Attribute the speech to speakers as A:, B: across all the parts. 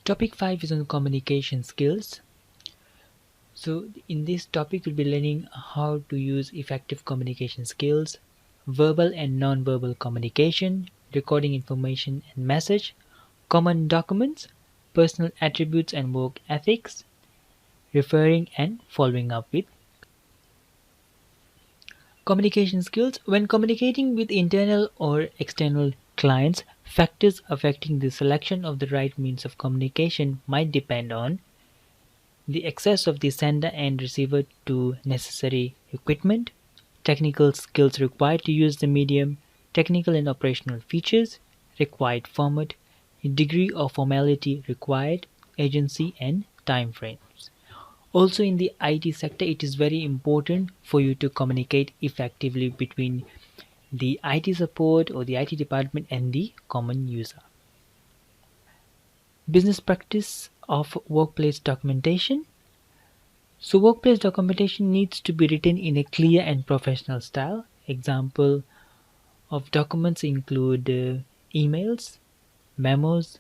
A: Topic 5 is on communication skills. So in this topic we'll be learning how to use effective communication skills, verbal and non-verbal communication, recording information and message, common documents, personal attributes and work ethics, referring and following up with communication skills. When communicating with internal or external clients, factors affecting the selection of the right means of communication might depend on the access of the sender and receiver to necessary equipment, technical skills required to use the medium, technical and operational features, required format, degree of formality required, agency and time frames. Also in the IT sector, it is very important for you to communicate effectively between the IT support or the IT department and the common user. Business practice of workplace documentation. So workplace documentation needs to be written in a clear and professional style. Example of documents include emails, memos,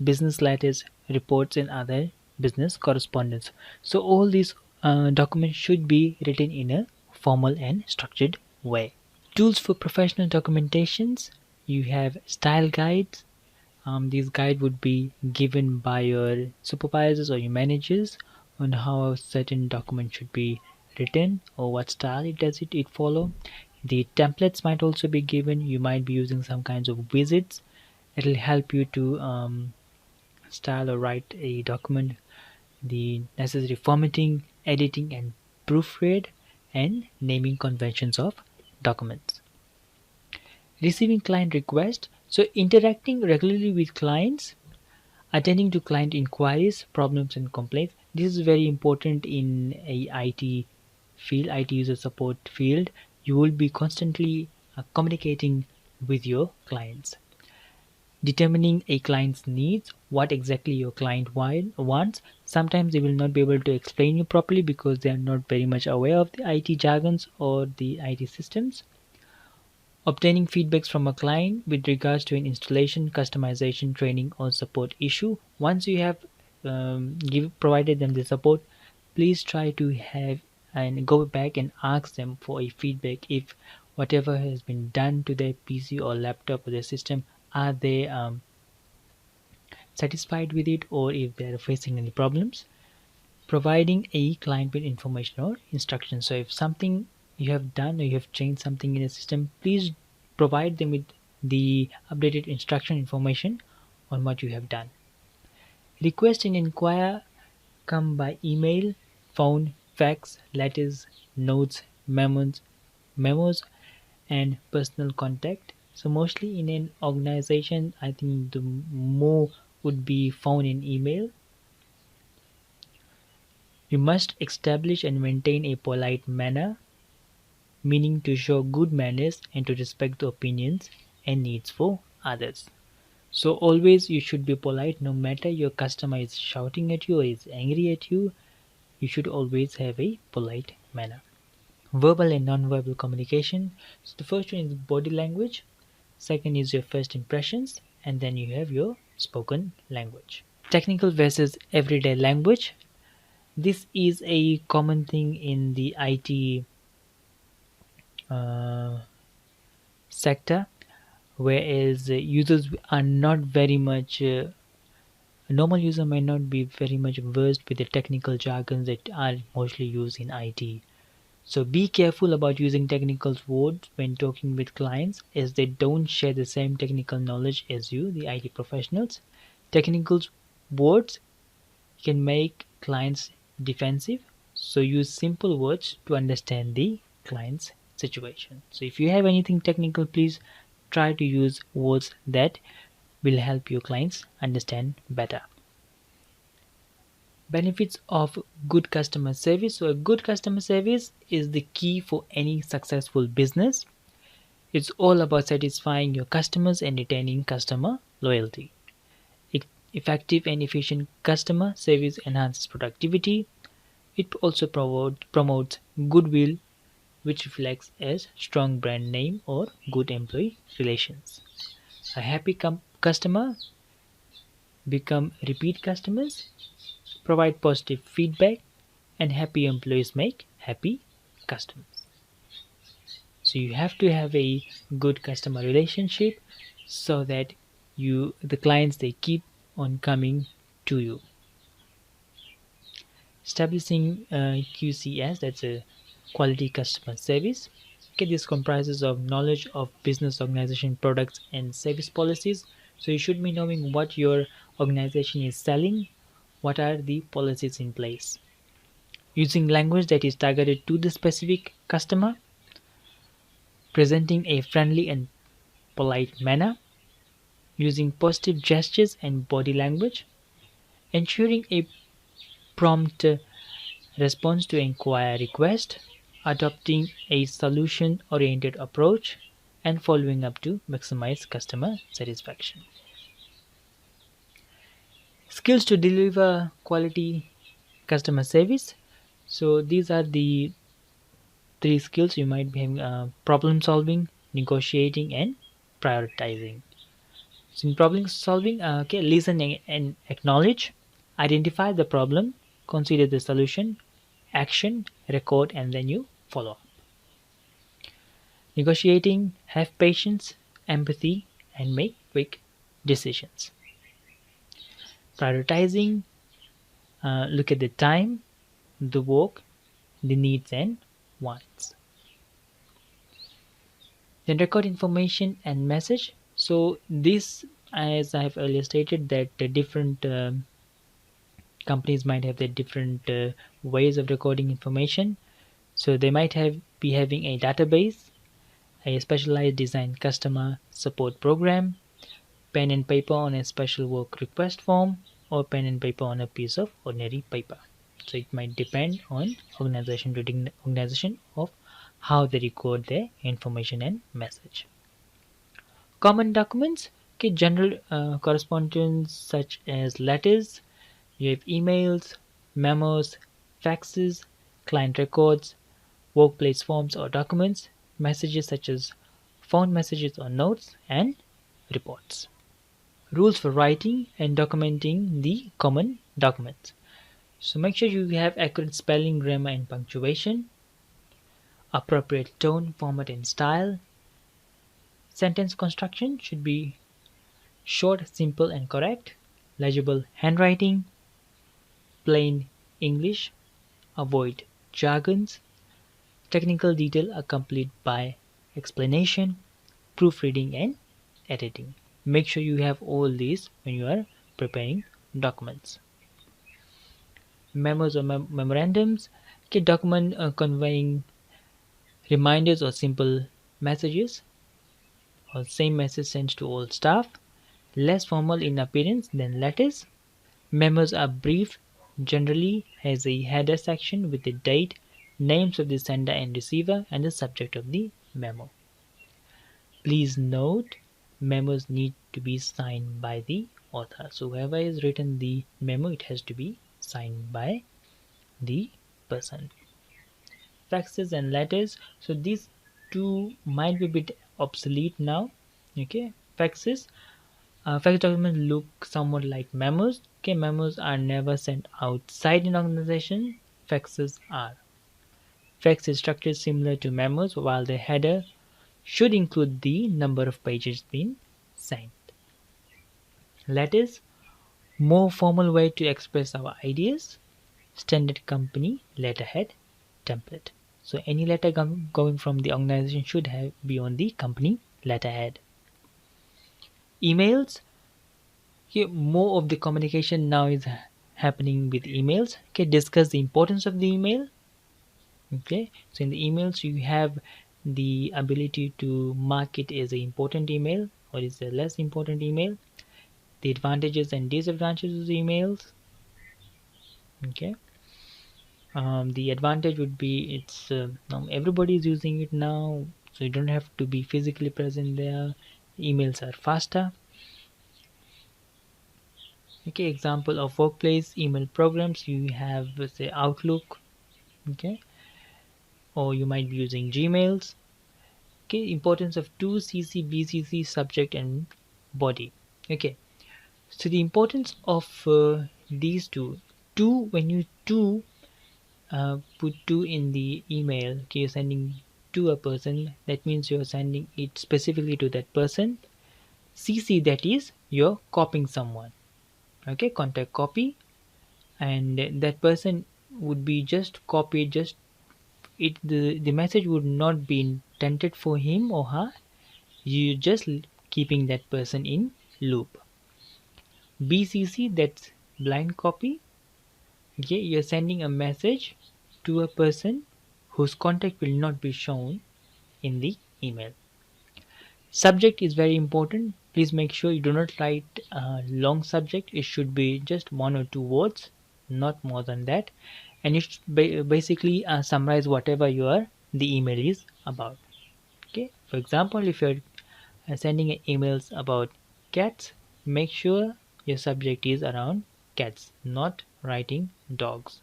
A: business letters, reports, and other business correspondence. So all these documents should be written in a formal and structured way. Tools for professional documentations. You have style guides. These guide would be given by your supervisors or your managers on how a certain document should be written or what style it follow. The templates might also be given. You might be using some kinds of widgets. It will help you to style or write a document, the necessary formatting, editing and proofread, and naming conventions of documents. Receiving client requests. So interacting regularly with clients, attending to client inquiries, problems and complaints. This is very important in a IT field, IT user support field. You will be constantly communicating with your clients. Determining a client's needs, what exactly your client wants. Sometimes they will not be able to explain you properly because they are not very much aware of the IT jargons or the IT systems. Obtaining feedbacks from a client with regards to an installation, customization, training or support issue. Once you have provided them the support, please try to have and go back and ask them for a feedback if whatever has been done to their PC or laptop or their system, are they satisfied with it, or if they are facing any problems. Providing a client with information or instructions. So if something you have done or you have changed something in a system, please provide them with the updated instruction information on what you have done. Request and inquire come by email, phone, fax, letters, notes, memos and personal contact. So mostly in an organization, I think the more would be phone and email. You must establish and maintain a polite manner, meaning to show good manners and to respect the opinions and needs for others. So always you should be polite no matter your customer is shouting at you or is angry at you. You should always have a polite manner. Verbal and non-verbal communication. So the first one is body language. Second is your first impressions, and then you have your spoken language. Technical versus everyday language. This is a common thing in the IT sector, whereas users are not very much a normal user might not be very much versed with the technical jargons that are mostly used in IT. So be careful about using technical words when talking with clients, as they don't share the same technical knowledge as you, the IT professionals. Technical words can make clients defensive, so use simple words to understand the client's situation. So if you have anything technical, please try to use words that will help your clients understand better. Benefits of good customer service. So a good customer service is the key for any successful business. It's all about satisfying your customers and retaining customer loyalty. Effective and efficient customer service enhances productivity. It also promotes goodwill, which reflects as strong brand name or good employee relations. A happy customer become repeat customers, provide positive feedback, and happy employees make happy customers. So you have to have a good customer relationship so that the clients, they keep on coming to you. Establishing QCS, that's a quality customer service. Okay, this comprises of knowledge of business organization products and service policies. So you should be knowing what your organization is selling, what are the policies in place. Using language that is targeted to the specific customer, presenting a friendly and polite manner, using positive gestures and body language, ensuring a prompt response to inquiry request, adopting a solution-oriented approach, and following up to maximize customer satisfaction. Skills to deliver quality customer service. So these are the three skills you might be having: problem solving, negotiating, and prioritizing. So in problem solving, okay, listen and acknowledge, identify the problem, consider the solution, action, record, and then you follow up. Negotiating, have patience, empathy, and make quick decisions. Prioritizing, look at the time, the work, the needs and wants. Then record information and message. So this, as I have earlier stated, that the different companies might have their different ways of recording information. So they might be having a database, a specialized design customer support program, pen and paper on a special work request form, or pen and paper on a piece of ordinary paper. So it might depend on organization to organization of how they record their information and message. Common documents, okay, general correspondence such as letters, you have emails, memos, faxes, client records, workplace forms or documents, messages such as phone messages or notes, and reports. Rules for writing and documenting the common documents. So make sure you have accurate spelling, grammar, and punctuation, appropriate tone, format, and style. Sentence construction should be short, simple, and correct. Legible handwriting, plain English, avoid jargons. Technical detail accompanied by explanation, proofreading, and editing. Make sure you have all these when you are preparing documents. Memos or memorandums, okay, document conveying reminders or simple messages, or same message sent to all staff, less formal in appearance than letters. Memos are brief, generally has a header section with the date, names of the sender and receiver, and the subject of the memo. Please note, memos need to be signed by the author. So whoever has written the memo, it has to be signed by the person. Faxes and letters. So these two might be a bit obsolete now. Okay, faxes. Fax documents look somewhat like memos. Okay, memos are never sent outside an organization. Faxes are. Fax is structured similar to memos, while the header should include the number of pages being sent. Letters, more formal way to express our ideas. Standard company letterhead template. So any letter going from the organization should be on the company letterhead. Emails. Here, more of the communication now is happening with emails. Okay, discuss the importance of the email. Okay, so in the emails you have the ability to mark it as an important email or is a less important email, the advantages and disadvantages of the emails. Okay, the advantage would be it's everybody is using it now, so you don't have to be physically present there. Emails are faster. Okay, example of workplace email programs, you have say Outlook, okay, or you might be using Gmails. Okay, importance of 2 CC, BCC, subject and body. Okay, So the importance of these two, when you put two in the email, okay, you're sending to a person, that means you're sending it specifically to that person. CC, that is you're copying someone, okay, contact copy, and that person would be just copied, just the message would not be intended for him or her. You just keeping that person in loop. BCC, that's blind copy, okay, you're sending a message to a person whose contact will not be shown in the email. Subject is very important. Please make sure you do not write a long subject. It should be just one or two words, not more than that, and you should basically summarize whatever the email is about. Okay, for example, if you're sending emails about cats, make sure your subject is around cats, not writing dogs.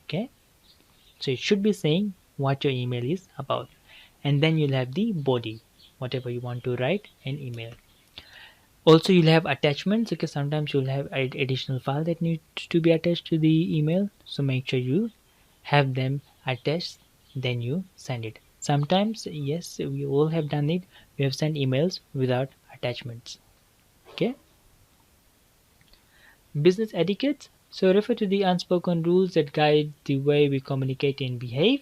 A: Okay, so it should be saying what your email is about, and then you'll have the body, whatever you want to write and email. Also, you'll have attachments, because sometimes you'll have additional file that needs to be attached to the email, so make sure you have them attached, then you send it. Sometimes, yes, we all have done it, we have sent emails without attachments. Okay, business etiquette, so refer to the unspoken rules that guide the way we communicate and behave.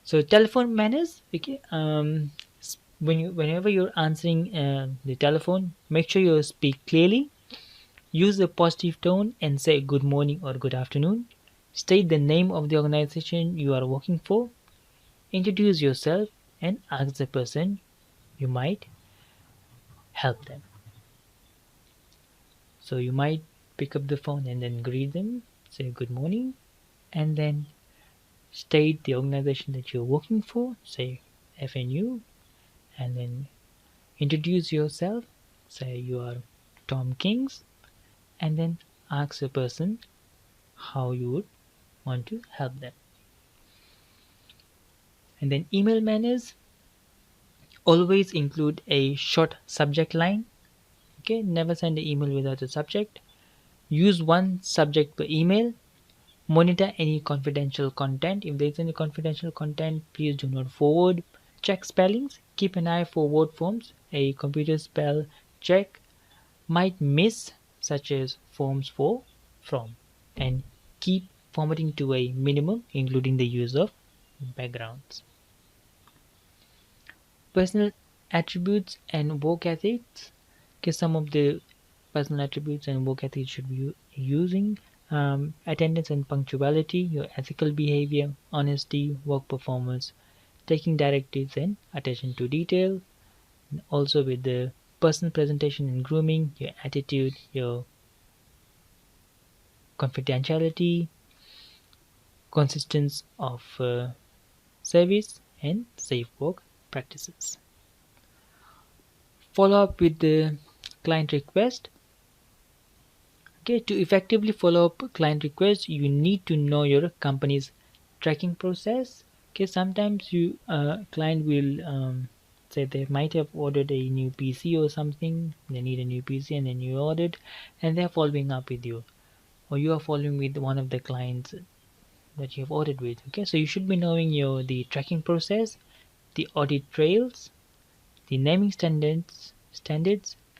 A: So telephone manners, okay, whenever you're answering the telephone, make sure you speak clearly. Use a positive tone and say good morning or good afternoon. State the name of the organization you are working for. Introduce yourself and ask the person you might help them. So you might pick up the phone and then greet them, say good morning, and then state the organization that you're working for, say FNU, and then introduce yourself, say you are Tom Kings, and then ask the person how you would want to help them. And then email manners, always include a short subject line. Okay, never send an email without a subject. Use one subject per email. Monitor any confidential content. If there is any confidential content, please do not forward. Check spellings. Keep an eye for word forms. A computer spell check might miss, such as forms for, from, and keep formatting to a minimum, including the use of backgrounds. Personal attributes and work ethics. Okay, some of the personal attributes and work ethics should be using attendance and punctuality, your ethical behavior, honesty, work performance, taking directives and attention to detail. Also with the personal presentation and grooming, your attitude, your confidentiality, consistency of service, and safe work practices. Follow up with the client request. Okay, to effectively follow up client requests, you need to know your company's tracking process. Okay, sometimes you client will say they might have ordered a new PC or something. They need a new PC, and then you ordered, and they're following up with you, or you are following with one of the clients that you have ordered with. Okay, so you should be knowing the tracking process, the audit trails, the naming standards,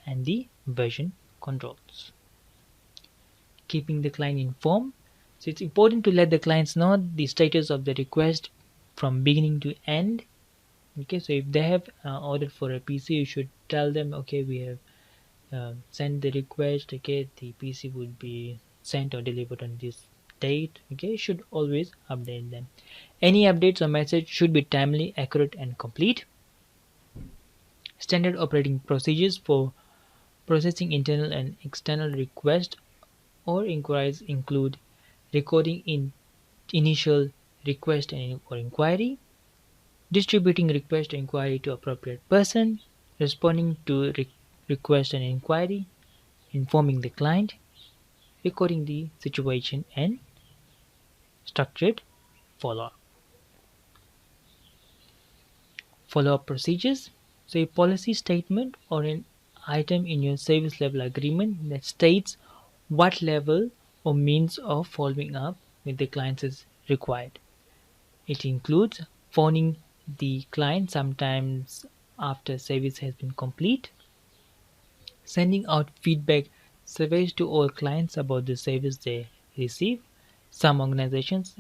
A: and the version controls. Keeping the client informed. So it's important to let the clients know the status of the request from beginning to end. Okay, so if they have ordered for a PC, you should tell them, okay, we have sent the request. Okay, the PC would be sent or delivered on this date. Okay, you should always update them. Any updates or message should be timely, accurate, and complete. Standard operating procedures for processing internal and external requests or inquiries include recording in initial request or inquiry, distributing request or inquiry to appropriate person, responding to request and inquiry, informing the client, recording the situation, and structured follow-up. Follow-up procedures. So a policy statement or an item in your service level agreement that states what level or means of following up with the clients is required. It includes phoning the client sometimes after service has been complete, sending out feedback surveys to all clients about the service they receive. Some organizations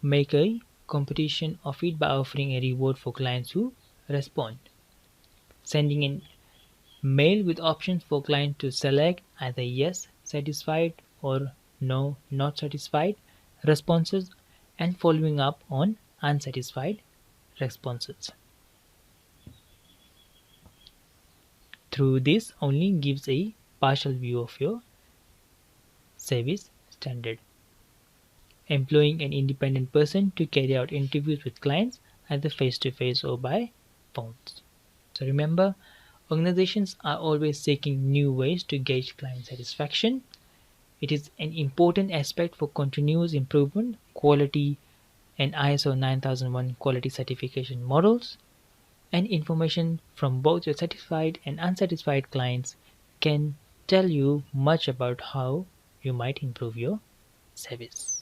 A: make a competition of it by offering a reward for clients who respond, sending an mail with options for client to select either yes, satisfied or no, not satisfied responses, and following up on unsatisfied responses. Through this only gives a partial view of your service standard. Employing an independent person to carry out interviews with clients either face-to-face or by phones. So remember, organizations are always seeking new ways to gauge client satisfaction. It is an important aspect for continuous improvement, quality, and ISO 9001 quality certification models, and information from both your satisfied and unsatisfied clients can tell you much about how you might improve your service.